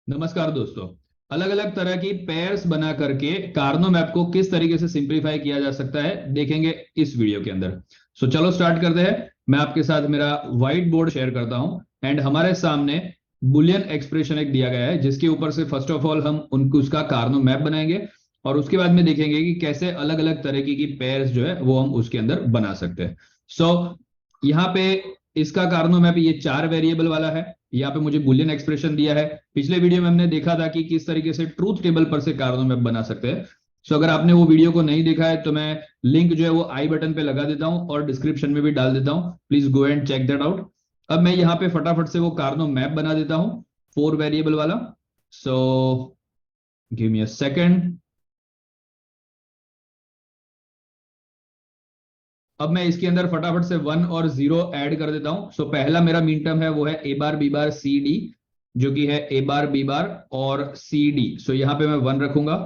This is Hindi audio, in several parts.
नमस्कार दोस्तों। अलग अलग तरह की पेयर्स बना करके कार्नो मैप को किस तरीके से सिंप्लीफाई किया जा सकता है देखेंगे इस वीडियो के अंदर। चलो स्टार्ट करते हैं। मैं आपके साथ मेरा व्हाइट बोर्ड शेयर करता हूं एंड हमारे सामने बुलियन एक्सप्रेशन एक दिया गया है जिसके ऊपर से फर्स्ट ऑफ ऑल हम उनको उसका कार्नो मैप बनाएंगे और उसके बाद में देखेंगे कि कैसे अलग अलग तरीके की पेयर्स जो है वो हम उसके अंदर बना सकते हैं। सो यहाँ पे इसका कार्नो मैप ये 4 वेरिएबल वाला है। यहाँ पे मुझे बुलियन एक्सप्रेशन दिया है। पिछले वीडियो में हमने देखा था कि किस तरीके से ट्रूथ टेबल पर से कार्नो मैप बना सकते हैं। अगर आपने वो वीडियो को नहीं देखा है तो मैं लिंक जो है वो आई बटन पे लगा देता हूं और डिस्क्रिप्शन में भी डाल देता हूं। Please go and check that out. अब मैं यहाँ पे फटाफट से वो कार्नो मैप बना देता हूं 4 वेरिएबल वाला। So give me a second. अब मैं इसके अंदर फटाफट से 1 और 0 ऐड कर देता हूं। पहला मेरा मीन टर्म है वो है ए bar B bar C D, जो कि है ए बार बी बार और सी डी। यहां पे मैं 1 रखूंगा।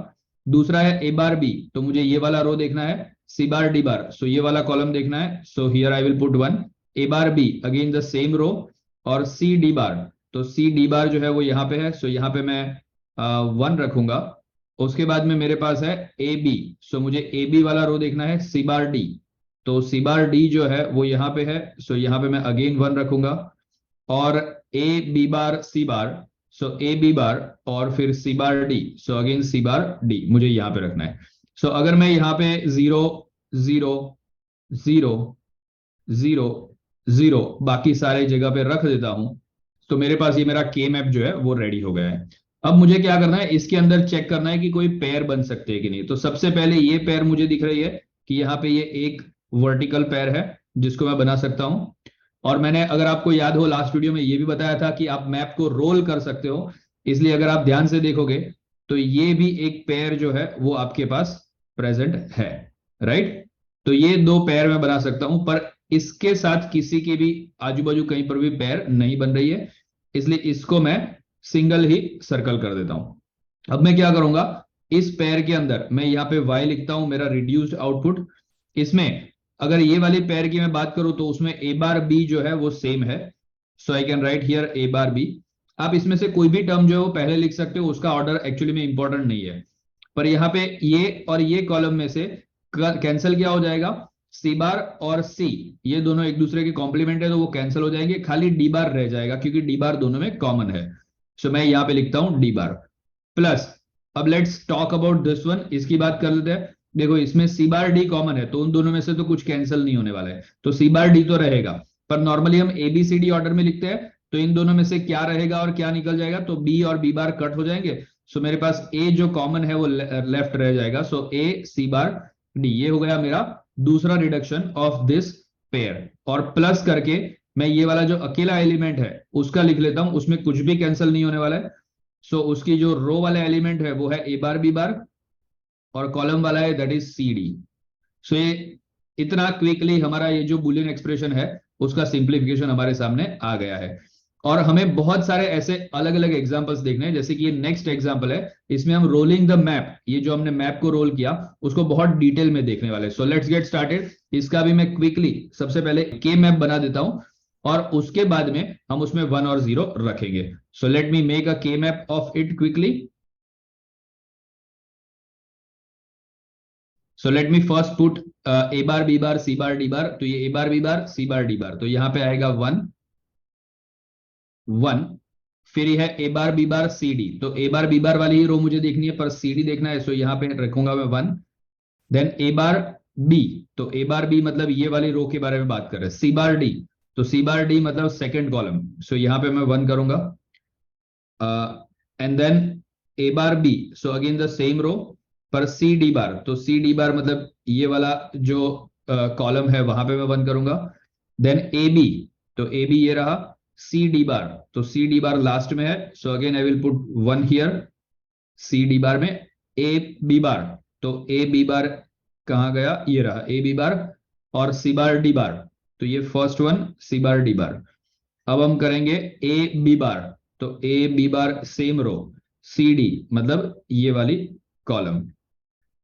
दूसरा है ए बार बी, तो मुझे ये वाला रो देखना है। सी बार डी बार, ये वाला कॉलम देखना है। Here I will put 1। A bar B again the same row. और सी डी बार, तो सी डी बार जो है वो यहाँ पे है। यहाँ पे मैं 1 रखूंगा। उसके बाद में मेरे पास है ए बी। मुझे ए बी वाला रो देखना है सी बार डी। तो सी बार डी जो है वो यहाँ पे है। यहाँ पे मैं अगेन 1 रखूंगा। और ए बी बार सी बार, ए बी बार और फिर सी बार डी, अगेन सी बार डी मुझे यहाँ पे रखना है। अगर मैं यहाँ पे 0 0 0 0 0 बाकी सारे जगह पे रख देता हूं तो मेरे पास ये मेरा के मैप जो है वो रेडी हो गया है। अब मुझे क्या करना है, इसके अंदर चेक करना है कि कोई पेयर बन सकते हैं कि नहीं। तो सबसे पहले ये पेयर मुझे दिख रही है कि यहाँ पे ये एक वर्टिकल पेयर है जिसको मैं बना सकता हूं। और मैंने, अगर आपको याद हो, लास्ट वीडियो में ये भी बताया था कि आप मैप को रोल कर सकते हो। इसलिए अगर आप ध्यान से देखोगे तो ये भी एक पेयर जो है वो आपके पास प्रेजेंट है, राइट। तो ये 2 पेयर मैं बना सकता हूं, पर इसके साथ किसी की भी आजू बाजू कहीं पर भी पेयर नहीं बन रही है, इसलिए इसको मैं सिंगल ही सर्कल कर देता हूं। अब मैं क्या करूंगा, इस पेयर के अंदर मैं यहाँ पे y लिखता हूं, मेरा रिड्यूस्ड आउटपुट। इसमें अगर ये वाली पेयर की मैं बात करूं तो उसमें ए बार बी जो है वो सेम है। I can write here A bar B. आप इसमें से कोई भी टर्म जो है वो पहले लिख सकते हो, उसका ऑर्डर एक्चुअली में इंपॉर्टेंट नहीं है। पर यहाँ पे ये और ये कॉलम में से कैंसिल क्या हो जाएगा, सी बार और सी, ये दोनों एक दूसरे के कॉम्प्लीमेंट है तो वो कैंसिल हो जाएंगे, खाली डी बार रह जाएगा क्योंकि डी बार दोनों में कॉमन है। मैं यहाँ पे लिखता हूं डी बार प्लस। अब let's talk about this one, इसकी बात कर लेते हैं। देखो इसमें सी बार डी कॉमन है तो उन दोनों में से तो कुछ कैंसिल नहीं होने वाला है, तो सी बार डी तो रहेगा। पर नॉर्मली हम A B C D order में लिखते हैं, तो इन दोनों में से क्या रहेगा और क्या निकल जाएगा, तो बी और बी बार कट हो जाएंगे। मेरे पास ए जो कॉमन है वो लेफ्ट रह जाएगा। ए सी बार डी, ये हो गया मेरा दूसरा रिडक्शन ऑफ दिस पेयर। और प्लस करके मैं ये वाला जो अकेला एलिमेंट है उसका लिख लेता हूं, उसमें कुछ भी कैंसिल नहीं होने वाला है। उसकी जो रो वाला एलिमेंट है वो है ए बार बी बार और कॉलम वाला है दैट इज सी डी। ये इतना क्विकली हमारा ये जो बुलियन एक्सप्रेशन है उसका सिंप्लीफिकेशन हमारे सामने आ गया है। और हमें बहुत सारे ऐसे अलग अलग एग्जांपल्स देखने हैं, जैसे कि ये नेक्स्ट एग्जांपल है। इसमें हम रोलिंग द मैप, ये जो हमने मैप को रोल किया उसको बहुत डिटेल में देखने वाले। Let's get started. इसका भी मैं क्विकली सबसे पहले के मैप बना देता हूं और उसके बाद में हम उसमें 1 और 0 रखेंगे। Let me make a K map of it quickly. Let me first put A bar B bar C bar D bar. तो ये ए bar B bar C bar D bar, तो यहां पे आएगा 1 1। फिर ये है ए bar B bar C D, तो ए बार बी बार वाली ही रो मुझे देखनी है पर सी डी देखना है, यहां पे रखूंगा मैं 1। देन ए बार बी, तो ए बार बी मतलब ये वाली रो के बारे में बात कर रहे हैं। सी बार डी, तो सी बार डी मतलब सेकेंड कॉलम, यहां पे मैं 1 करूंगा। And then A bar B, again the same row, पर सी डी बार, तो सी डी बार मतलब ये वाला जो कॉलम है वहां पे मैं 1 करूंगा। देन ए बी, तो ए बी ये रहा। सी डी बार, तो सी डी बार लास्ट में है, again I will put 1 here. C D bar में ए बी बार, तो ए बी बार कहां गया, ये रहा ए बी बार। और सी बार डी बार, तो ये first one C bar D bar. अब हम करेंगे ए बी बार, तो A B bar same row, C D मतलब ये वाली कॉलम।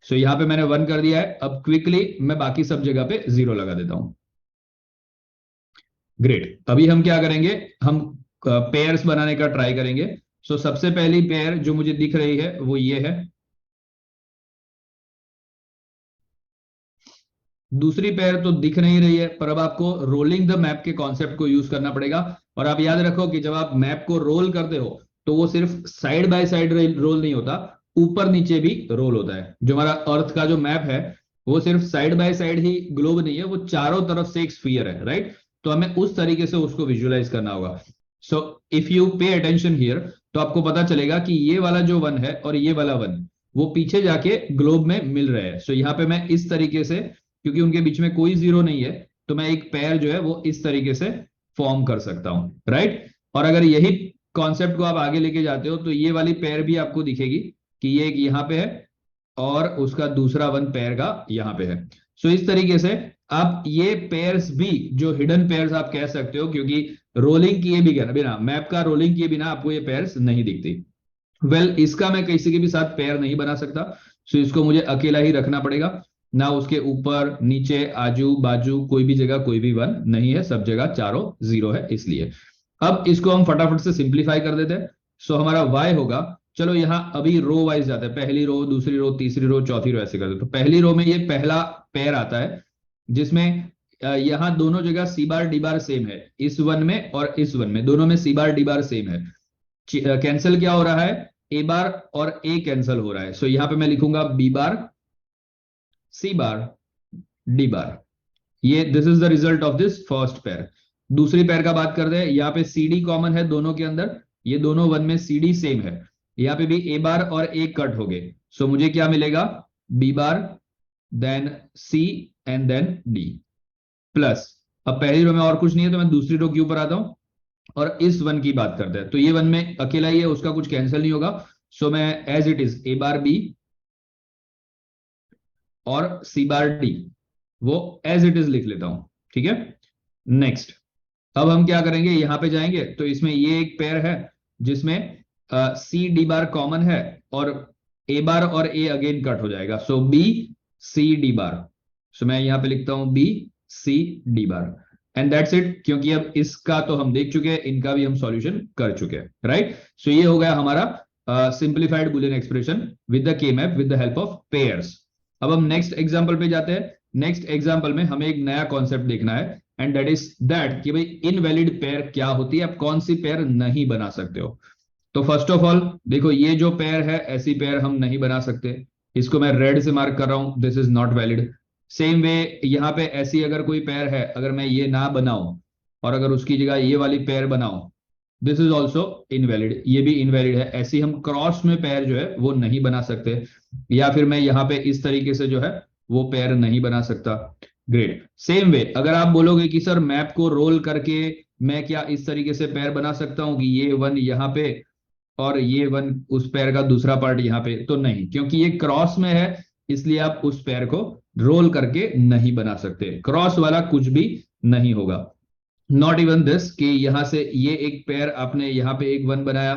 यहां पे मैंने 1 कर दिया है। अब क्विकली मैं बाकी सब जगह पे 0 लगा देता हूं। ग्रेट। अभी हम क्या करेंगे, हम पेयर्स बनाने का ट्राई करेंगे। सो सबसे पहली पेयर जो मुझे दिख रही है वो ये है। दूसरी पेयर तो दिख नहीं रही है, पर अब आपको रोलिंग द मैप के कॉन्सेप्ट को यूज करना पड़ेगा। और आप याद रखो कि जब आप मैप को रोल करते हो तो वो सिर्फ साइड बाय साइड रोल नहीं होता, ऊपर नीचे भी रोल होता है। जो हमारा अर्थ का जो मैप है वो सिर्फ side by side he globe नहीं है, वो चारों तरफ से एक स्फीयर है, राइट। तो हमें उस तरीके से उसको विजुअलाइज करना होगा। So if you pay attention here, तो आपको पता चलेगा कि ये वाला जो वन है और ये वाला वन वो पीछे जाके ग्लोब में मिल रहे हैं। सो यहाँ पे मैं इस तरीके से, क्योंकि उनके बीच में कोई जीरो नहीं है, तो मैं एक पेयर जो है वो इस तरीके से फॉर्म कर सकता हूं, राइट। और अगर यही कॉन्सेप्ट को आप आगे लेके जाते हो तो ये वाली पेयर भी आपको दिखेगी कि ये एक यहाँ पे है और उसका दूसरा वन पेयर का यहाँ पे है। सो इस तरीके से आप ये पेयर्स भी जो हिडन पेयर्स आप कह सकते हो, क्योंकि रोलिंग किए भी बिना मैप का रोलिंग किए बिना आपको ये पेयर्स नहीं दिखती। इसका मैं किसी के भी साथ पेयर नहीं बना सकता। सो इसको मुझे अकेला ही रखना पड़ेगा। ना उसके ऊपर नीचे आजू बाजू कोई भी जगह कोई भी वन नहीं है, सब जगह चारों जीरो है इसलिए। अब इसको हम फटाफट से सिंप्लीफाई कर देते हैं। सो हमारा y होगा, चलो यहां अभी रो वाइज जाते हैं, पहली रो दूसरी रो तीसरी रो चौथी रो ऐसे करते हैं। तो पहली रो में ये पहला पेयर आता है जिसमें यहां दोनों जगह सी बार डी बार सेम है, इस वन में और इस वन में दोनों में सी बार डी बार सेम है। कैंसिल क्या हो रहा है, ए बार और ए कैंसिल हो रहा है। सो यहां पे मैं लिखूंगा B bar C bar D bar. ये this is the result of this first pair. दूसरी पेयर का बात करते हैं, यहाँ पे सी डी कॉमन है दोनों के अंदर, ये दोनों वन में सी डी सेम है। यहाँ पे भी ए बार और ए कट हो गए। सो मुझे क्या मिलेगा, B bar then C and then D plus. अब पहली रो में और कुछ नहीं है तो मैं दूसरी रो के ऊपर आता हूं और इस वन की बात करते हैं। तो ये वन में अकेला ही है, उसका कुछ कैंसिल नहीं होगा। सो मैं as it is A bar B और सी बार डी वो एज इट इज लिख लेता हूं, ठीक है। नेक्स्ट, अब हम क्या करेंगे, यहां पे जाएंगे तो इसमें ये एक पेयर है जिसमें सी डी बार कॉमन है और ए बार और ए अगेन कट हो जाएगा। सो बी सी डी बार। सो मैं यहां पे लिखता हूं B C D bar and that's it. क्योंकि अब इसका तो हम देख चुके हैं, इनका भी हम सॉल्यूशन कर चुके हैं, राइट। सो ये हो गया हमारा simplified Boolean expression with the K map with the help of pairs. अब हम नेक्स्ट एग्जांपल पे जाते हैं। नेक्स्ट एग्जांपल में हमें एक नया कॉन्सेप्ट देखना है एंड दैट इज दैट कि भाई इनवैलिड पेयर क्या होती है, आप कौन सी पेयर नहीं बना सकते हो। तो फर्स्ट ऑफ ऑल देखो, ये जो पेयर है ऐसी पेयर हम नहीं बना सकते, इसको मैं रेड से मार्क कर रहा हूं, this is not valid. Same way यहाँ पे ऐसी अगर कोई पेयर है, अगर मैं ये ना बनाऊं और अगर उसकी जगह ये वाली पेयर बनाऊं, दिस इज ऑल्सो इनवैलिड, ये भी इनवैलिड है। ऐसी हम क्रॉस में पेयर जो है वो नहीं बना सकते। या फिर मैं यहाँ पे इस तरीके से जो है वो पेयर नहीं बना सकता। ग्रेट। सेम वे अगर आप बोलोगे कि सर मैप को रोल करके मैं क्या इस तरीके से पेयर बना सकता हूं कि ये वन यहाँ पे और ये वन उस पेयर का दूसरा पार्ट यहाँ पे, तो नहीं, क्योंकि ये क्रॉस में है इसलिए आप उस पेयर को रोल करके नहीं बना सकते। क्रॉस वाला कुछ भी नहीं होगा। नॉट इवन दिस कि यहां से ये एक पेयर आपने यहाँ पे एक वन बनाया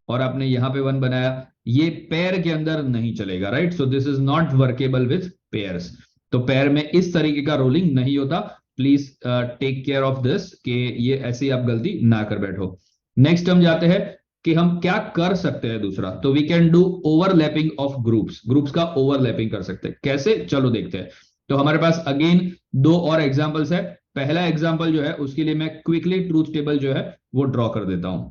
और आपने यहाँ पे वन बनाया, ये पेयर के अंदर नहीं चलेगा, right. So this is not workable with pairs. तो पेयर में इस तरीके का रोलिंग नहीं होता। Please take care of this कि ये ऐसी आप गलती ना कर बैठो। नेक्स्ट हम जाते हैं कि हम क्या कर सकते हैं दूसरा। तो we can do overlapping of groups. Groups का ओवरलैपिंग कर सकते हैं कैसे, चलो देखते हैं। तो हमारे पास अगेन दो और एग्जांपल्स है। पहला एग्जांपल जो है उसके लिए मैं क्विकली ट्रूथ टेबल जो है वो ड्रॉ कर देता हूं।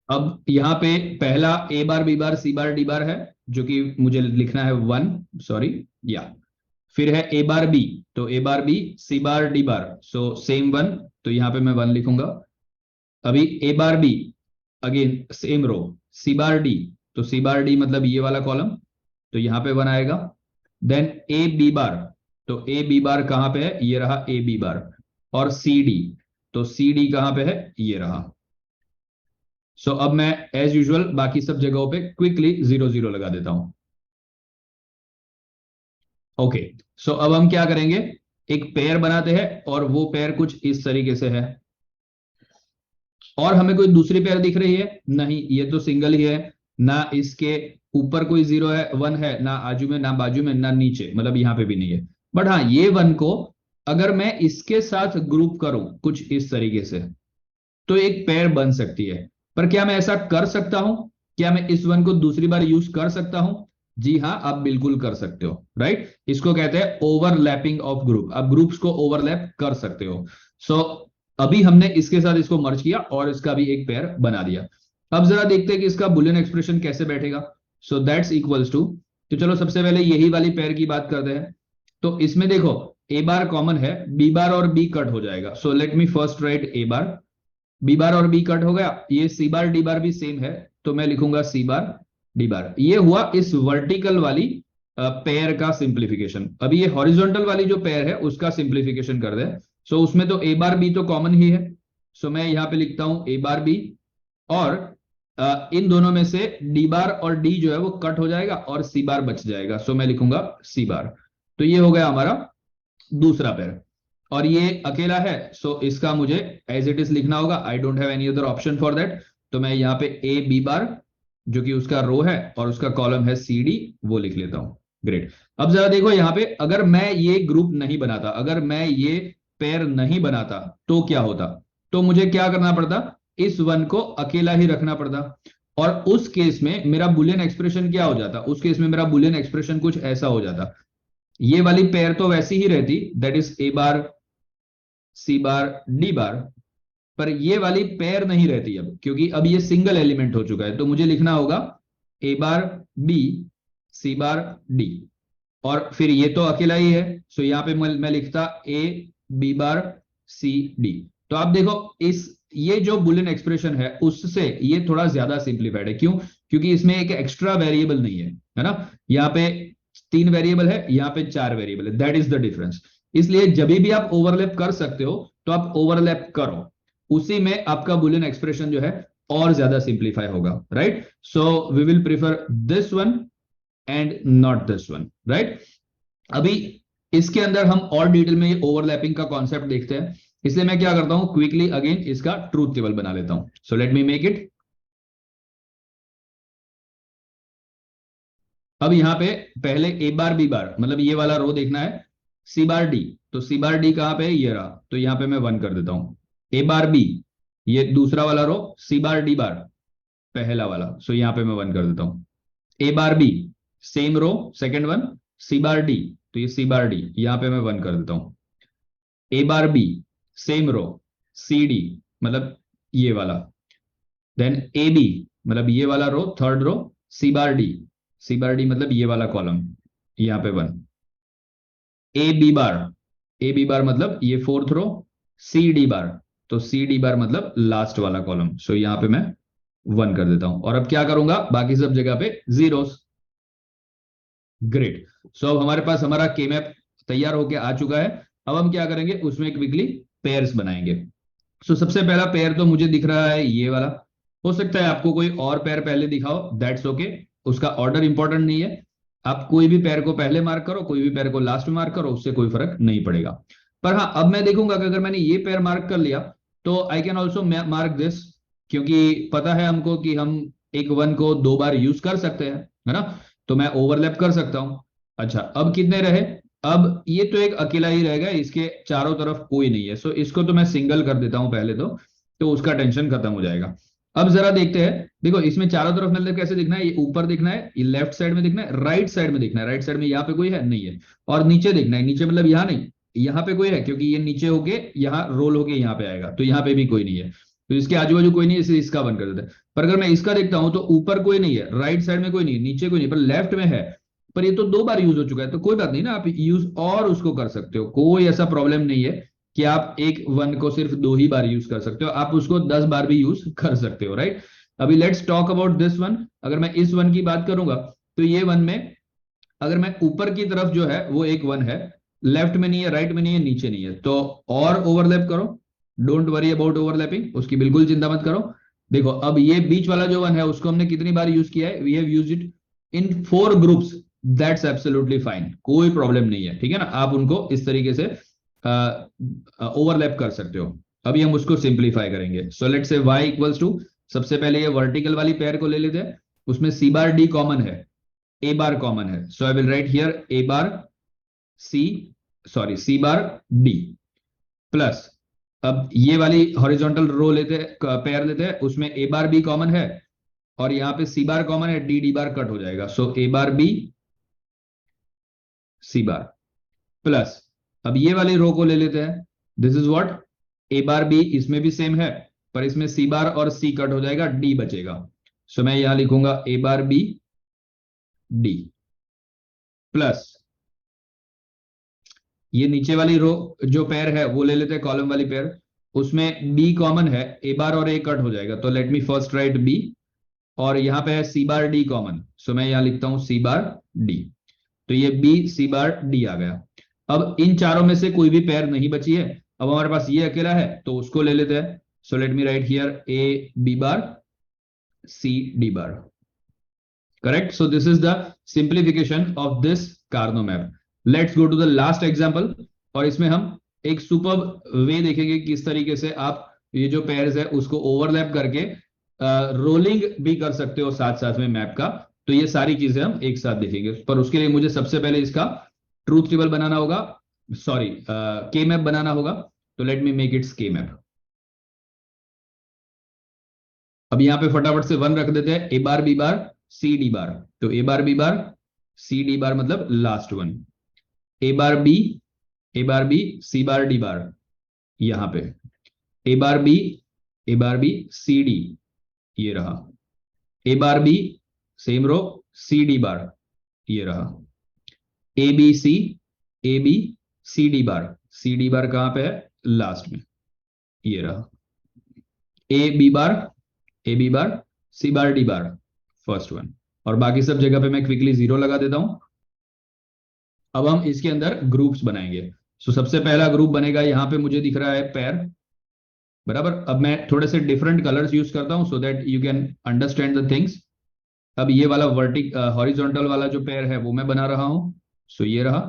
अब यहां पे पहला ए bar B bar C bar D बार है, जो कि मुझे लिखना है वन, सॉरी, या फिर है ए बार बी, तो A bar B C bar D bar, so same one, तो यहां पे मैं वन लिखूंगा। अभी A bar B again same row, C bar D, तो सी बार डी मतलब ये वाला कॉलम, तो यहां पे वन आएगा। देन ए बी बार, तो ए बी बार कहां पे है, ये रहा ए बी बार। और सी डी, तो सी डी कहां पे है, ये रहा। सो अब मैं एज यूजुअल बाकी सब जगहों पे क्विकली जीरो जीरो लगा देता हूं। ओके, सो अब हम क्या करेंगे, एक पेयर बनाते हैं और वो पेयर कुछ इस तरीके से है। और हमें कोई दूसरी पेयर दिख रही है नहीं, ये तो सिंगल ही है। ना इसके ऊपर कोई जीरो है, वन है, ना आजू में ना बाजू में ना नीचे, मतलब यहां पे भी नहीं है। बट हाँ, ये वन को अगर मैं इसके साथ ग्रुप करूं कुछ इस तरीके से, तो एक पेयर बन सकती है। पर क्या मैं ऐसा कर सकता हूं? क्या मैं इस वन को दूसरी बार यूज कर सकता हूं? जी हाँ, आप बिल्कुल कर सकते हो, राइट। इसको कहते हैं ओवरलैपिंग ऑफ ग्रुप। आप ग्रुप्स को ओवरलैप कर सकते हो। सो अभी हमने इसके साथ इसको मर्ज किया और इसका भी एक पेयर बना दिया। अब जरा देखते हैं कि इसका बुलियन एक्सप्रेशन कैसे बैठेगा। सो दैट्स इक्वल्स टू, तो चलो सबसे पहले यही वाली पेयर की बात करते हैं। तो इसमें देखो, ए बार कॉमन है, बी बार और बी कट हो जाएगा। So let me first write A bar, B bar और बी कट हो गया। ये सी बार डी बार भी सेम है, तो मैं लिखूंगा सी बार डी बार। ये हुआ इस वर्टिकल वाली पेयर का सिंप्लीफिकेशन। अभी ये हॉरिजॉन्टल वाली जो पेयर है उसका सिंप्लीफिकेशन कर दे। सो उसमें तो ए बार बी तो कॉमन ही है। सो मैं यहां पे लिखता हूं ए बार बी, और इन दोनों में से डी बार और डी जो है वो कट हो जाएगा और सी बार बच जाएगा। सो मैं लिखूंगा सी बार। तो ये हो गया हमारा दूसरा पेयर, और ये अकेला है। सो इसका मुझे एज इट इज लिखना होगा। I don't have any other option for that. तो मैं यहाँ पे ए बी बार, जो कि उसका रो है और उसका कॉलम है सी डी, वो लिख लेता हूं। ग्रेट। अब जरा देखो यहाँ पे, अगर मैं ये ग्रुप नहीं बनाता, अगर मैं ये पेयर नहीं बनाता, तो क्या होता? तो मुझे क्या करना पड़ता? इस वन को अकेला ही रखना पड़ता। और उस केस में मेरा बुलियन एक्सप्रेशन क्या हो जाता? उस केस में मेरा बुलियन एक्सप्रेशन कुछ ऐसा हो जाता। ये वाली पेयर तो वैसी ही रहती, that is A bar C bar D bar. पर ये वाली पेयर नहीं रहती अब, क्योंकि अब ये सिंगल एलिमेंट हो चुका है। तो मुझे लिखना होगा ए bar B C bar D, और फिर ये तो अकेला ही है। सो यहां पे मैं लिखता ए बी बार सी डी। तो आप देखो, इस ये जो बुलियन एक्सप्रेशन है उससे ये थोड़ा ज्यादा सिंप्लीफाइड है। क्यों? क्योंकि इसमें एक एक्स्ट्रा वेरिएबल नहीं है ना। यहाँ पे 3 वेरिएबल है, यहाँ पे 4 वेरिएबल है। That is the difference. इसलिए जब भी आप ओवरलैप कर सकते हो तो आप ओवरलैप करो, उसी में आपका बुलियन एक्सप्रेशन जो है और ज्यादा सिंप्लीफाई होगा, right. So we will prefer this one and not this one, right. अभी इसके अंदर हम और डिटेल में ओवरलैपिंग का कॉन्सेप्ट देखते हैं, इसलिए मैं क्या करता हूं, क्विकली अगेन इसका ट्रूथ टेबल बना लेता हूं। So let me make it. अब यहां पे पहले ए बार बी बार, मतलब ये वाला रो देखना है, सी बार डी। तो सी बार डी कहां पे है? ये रहा। तो यहां पे मैं 1 कर देता हूं। ए बार बी, ये दूसरा वाला रो, सी बार डी बार पहला वाला। सो यहां पे मैं 1 कर देता हूं। A bar B, same row, second one, C bar D. तो ये सी बार डी, यहां पे मैं 1 कर देता हूं। A bar B, same row, C D, मतलब ये वाला। देन ए बी, मतलब ये वाला row, third row, C bar D, C bar D मतलब ये वाला कॉलम, यहां पे 1। ए बी बार, ए बी बार मतलब ये fourth row, C D bar, तो सी डी बार मतलब लास्ट वाला कॉलम। सो यहां पे मैं 1 कर देता हूं, और अब क्या करूंगा, बाकी सब जगह पे जीरोस। ग्रेट। सो अब हमारे पास हमारा के मैप तैयार होके आ चुका है। अब हम क्या करेंगे, उसमें क्विकली पेयर्स बनाएंगे। सो सबसे पहला पेयर तो मुझे दिख रहा है ये वाला। हो सकता है आपको कोई और पेयर पहले दिखाओ, दैट्स ओके। उसका ऑर्डर इंपॉर्टेंट नहीं है। आप कोई भी पेयर को पहले मार्क करो, कोई भी पेयर को लास्ट में मार्क करो, उससे कोई फर्क नहीं पड़ेगा। पर हाँ, अब मैं देखूंगा कि अगर मैंने ये पेयर मार्क कर लिया तो I can also mark this, क्योंकि पता है हमको कि हम एक वन को 2 बार यूज कर सकते हैं, है ना। तो मैं ओवरलैप कर सकता हूं। अच्छा, अब कितने रहे? अब ये तो एक अकेला ही रहेगा, इसके चारों तरफ कोई नहीं है। सो इसको तो मैं सिंगल कर देता हूं पहले तो उसका टेंशन खत्म हो जाएगा। अब जरा देखते हैं, देखो इसमें चारों तरफ मतलब कैसे दिखना है, ये ऊपर दिखना है, ये लेफ्ट साइड में दिखना है, राइट साइड में दिखना है। राइट साइड में यहाँ पे कोई है नहीं है, और नीचे दिखना है, नीचे मतलब यहाँ नहीं, यहाँ पे कोई है, क्योंकि ये नीचे होके यहाँ रोल होके यहाँ पे आएगा, तो यहाँ पे भी कोई नहीं है। तो इसके आजू बाजू कोई नहीं है, इसलिए इसका बंद कर देते हैं। पर अगर मैं इसका देखता हूं तो ऊपर कोई नहीं है, राइट साइड में कोई नहीं है, नीचे कोई नहीं, पर लेफ्ट में है। पर ये तो 2 बार यूज हो चुका है, तो कोई बात नहीं ना, आप यूज और उसको कर सकते हो, कोई ऐसा प्रॉब्लम नहीं है कि आप एक वन को सिर्फ 2 ही बार यूज कर सकते हो, आप उसको 10 बार भी यूज कर सकते हो, राइट। अभी let's talk about this one. अगर मैं इस वन की बात करूंगा तो ये वन में अगर मैं ऊपर की तरफ जो है वो एक वन है, लेफ्ट में नहीं है, राइट में नहीं है, नीचे नहीं है, तो और ओवरलैप करो। डोंट वरी अबाउट ओवरलैपिंग, उसकी बिल्कुल चिंता मत करो। देखो अब ये बीच वाला जो वन है उसको हमने कितनी बार यूज किया है, we have used it in 4 groups. That's absolutely fine, कोई प्रॉब्लम नहीं है, ठीक है ना। आप उनको इस तरीके से ओवरलैप कर सकते हो। अभी हम उसको सिंप्लीफाई करेंगे। So let's say y equals to, सबसे पहले ये वर्टिकल वाली पेयर को ले लेते हैं, उसमें सी बार डी कॉमन है, ए बार कॉमन है। So I will write here A bar C, sorry C bar D, plus अब ये वाली हॉरिजॉन्टल रो लेते हैं, पेयर लेते हैं, उसमें ए बार बी कॉमन है और यहाँ पे सी बार कॉमन है, डी डी बार कट हो जाएगा, सो ए बार बी सी बार प्लस, अब ये वाली रो को ले लेते हैं, this is what, A bar B, इसमें भी सेम है पर इसमें सी बार और सी कट हो जाएगा, डी बचेगा, सो मैं यहां लिखूंगा ए बार बी डी प्लस, ये नीचे वाली रो जो पेयर है वो ले लेते हैं, कॉलम वाली पेयर, उसमें बी कॉमन है, ए बार और ए कट हो जाएगा, तो let me first write B, और यहां पे है सी बार डी कॉमन, सो मैं यहां लिखता हूं सी बार डी, तो ये बी सी बार डी आ गया। अब इन चारों में से कोई भी पेयर नहीं बची है, अब हमारे पास ये अकेला है तो उसको ले लेते हैं, so let me write here A B bar C D bar, correct. So this is the simplification of this Karnaugh map. Let's go to the last example, और इसमें हम एक सुपर वे देखेंगे किस तरीके से आप ये जो पेयर्स है उसको ओवरलैप करके रोलिंग भी कर सकते हो साथ साथ में मैप का। तो ये सारी चीजें हम एक साथ देखेंगे, पर उसके लिए मुझे सबसे पहले इसका ट्रूथ टेबल बनाना होगा, सॉरी के मैप बनाना होगा, तो लेट मी मेक इट्स के मैप। अब यहां पे फटाफट से 1 रख देते हैं, ए bar B bar C D bar, तो A bar B bar C D bar मतलब last one, A bar B A bar B C bar D bar, यहां पे A bar B C D, ये रहा, A bar B same row C D bar, ये रहा, ए बी सी डी बार कहां पे है, लास्ट में, ये रहा, A B bar C bar D bar first one, और बाकी सब जगह पे मैं क्विकली 0 लगा देता हूं। अब हम इसके अंदर ग्रुप्स बनाएंगे, सो सबसे पहला ग्रुप बनेगा, यहां पे मुझे दिख रहा है पेयर, बराबर। अब मैं थोड़े से डिफरेंट कलर्स यूज करता हूं so that you can understand the things. अब ये वाला हॉरिजॉन्टल वाला जो पेयर है वो मैं बना रहा हूं, सो ये रहा।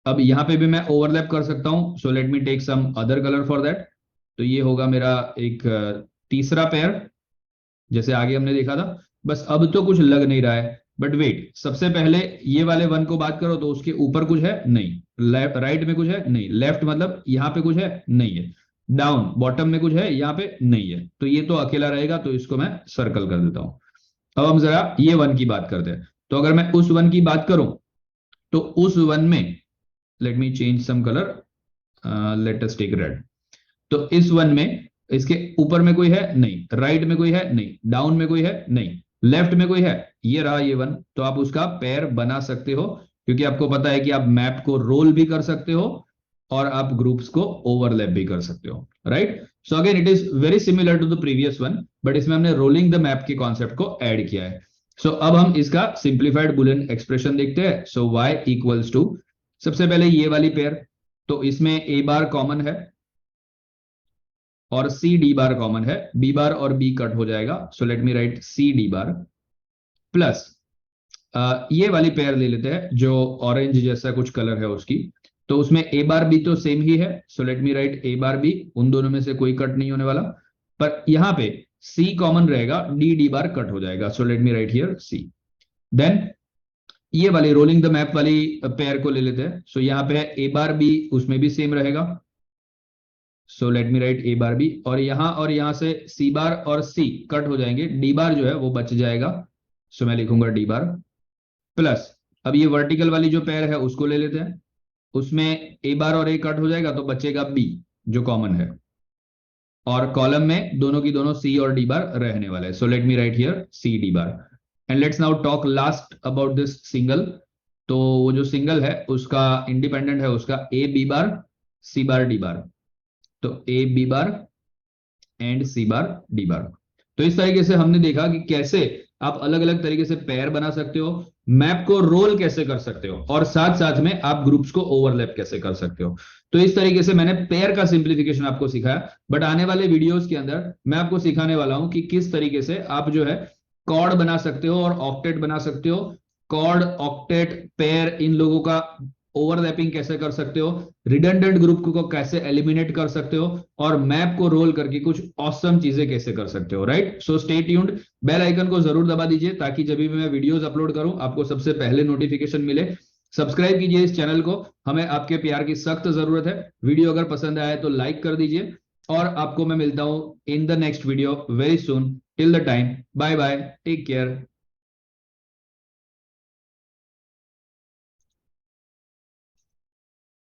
अब यहां पे भी मैं ओवरलैप कर सकता हूं, so let me take some other colour for that, तो ये होगा मेरा एक तीसरा पेयर, जैसे आगे हमने देखा था। बस अब तो कुछ लग नहीं रहा है, बट वेट, सबसे पहले ये वाले 1 को बात करो तो उसके ऊपर कुछ है नहीं, लेफ्ट राइट में कुछ है नहीं, लेफ्ट मतलब यहाँ पे कुछ है नहीं है, डाउन बॉटम में कुछ है यहाँ पे नहीं है, तो ये तो अकेला रहेगा, तो इसको मैं सर्कल कर देता हूं। अब हम जरा ये 1 की बात करते हैं, तो अगर मैं उस 1 की बात करूं तो उस 1 में let me change some colour, let us take red, तो इस 1 में इसके ऊपर में कोई है नहीं, राइट में कोई है नहीं, डाउन में कोई है नहीं, लेफ्ट में कोई है, ये रहा ये 1, तो आप उसका पेयर बना सकते हो, क्योंकि आपको पता है कि आप मैप को रोल भी कर सकते हो और आप ग्रुप्स को ओवरलैप भी कर सकते हो, right. So again it is very similar to the previous one, but इसमें हमने रोलिंग द मैप के कॉन्सेप्ट को ऐड किया है। सो अब हम इसका सिंप्लीफाइड बुलियन एक्सप्रेशन देखते हैं। सो y इक्वल्स टू, सबसे पहले ये वाली पेयर, तो इसमें ए बार कॉमन है और सी डी बार कॉमन है, बी बार और बी कट हो जाएगा, so let me write C D bar plus, ये वाली पेयर ले लेते हैं जो ऑरेंज जैसा कुछ कलर है उसकी, तो उसमें ए बार बी तो सेम ही है, सो let me right A bar B, उन दोनों में से कोई कट नहीं होने वाला, पर यहां पे सी कॉमन रहेगा, डी डी बार कट हो जाएगा, so let me write here C. Then ये वाली रोलिंग द मैप वाली पेयर को ले लेते हैं, सो यहां पे है ए बार बी, उसमें भी सेम रहेगा, सो let me right A bar B, और यहां से सी बार और सी कट हो जाएंगे, डी बार जो है वो बच जाएगा, सो मैं लिखूंगा डी बार प्लस, अब ये वर्टिकल वाली जो पेयर है उसको ले लेते हैं, उसमें ए बार और ए कट हो जाएगा तो बचेगा बी जो कॉमन है, और कॉलम में दोनों की दोनों सी और डी बार रहने वाले हैं, so let me write here C D bar. And let's now talk last about this single, तो वो जो सिंगल है उसका इंडिपेंडेंट है उसका ए B bar C bar D bar, तो A B bar and C bar D bar. तो इस तरीके से हमने देखा कि कैसे आप अलग अलग तरीके से पेयर बना सकते हो, मैप को रोल कैसे कर सकते हो, और साथ साथ में आप ग्रुप्स को ओवरलैप कैसे कर सकते हो। तो इस तरीके से मैंने पेयर का सिंप्लीफिकेशन आपको सिखाया, बट आने वाले वीडियोस के अंदर मैं आपको सिखाने वाला हूं कि किस तरीके से आप जो है कॉर्ड बना सकते हो और ऑक्टेट बना सकते हो। कॉर्ड, ऑक्टेट, पेयर, इन लोगों का ओवरलैपिंग कैसे कर सकते हो, रिडंडेंट ग्रुप को कैसे एलिमिनेट कर सकते हो, और मैप को रोल करके कुछ ऑसम चीजें कैसे कर सकते हो, right. So stay tuned, bell icon को जरूर दबा दीजिए ताकि जब भी मैं वीडियोस अपलोड करूं आपको सबसे पहले नोटिफिकेशन मिले। सब्सक्राइब कीजिए इस चैनल को, हमें आपके प्यार की सख्त जरूरत है। वीडियो अगर पसंद आए तो लाइक कर दीजिए, और आपको मैं मिलता हूं in the next video very soon. Till the time, bye bye, take care.